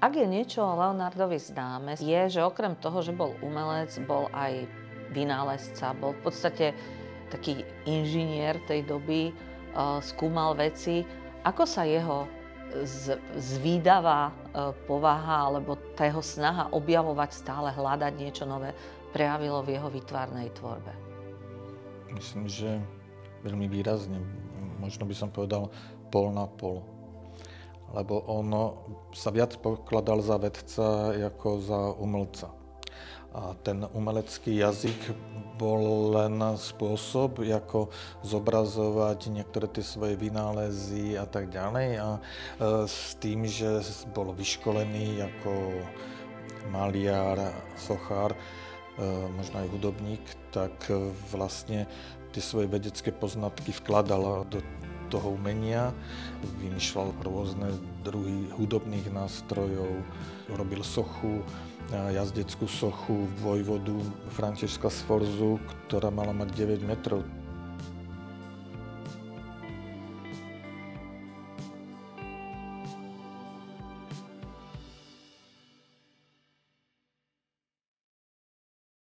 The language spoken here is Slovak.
Ak je niečo o Leonardovi známe, je, že okrem toho, že bol umelec, bol aj vynálezca, bol v podstate taký inžinier tej doby, skúmal veci. Ako sa jeho zvídavá povaha alebo tá jeho snaha objavovať stále, hľadať niečo nové, prejavilo v jeho výtvarnej tvorbe? Myslím, že veľmi výrazne. Možno by som povedal pol na pol. Lebo on sa viac pokladal za vedca ako za umelca. A ten umelecký jazyk bol len spôsob, ako zobrazovať niektoré tie svoje vynálezy a tak ďalej. A s tým, že bol vyškolený ako maliar, sochár, možno aj hudobník, tak vlastne tie svoje vedecké poznatky vkladal do toho umenia, vymýšľal rôzne druhy hudobných nástrojov, robil sochu, jazdeckú sochu vojvodu Františka Sforzu, ktorá mala mať 9 metrov.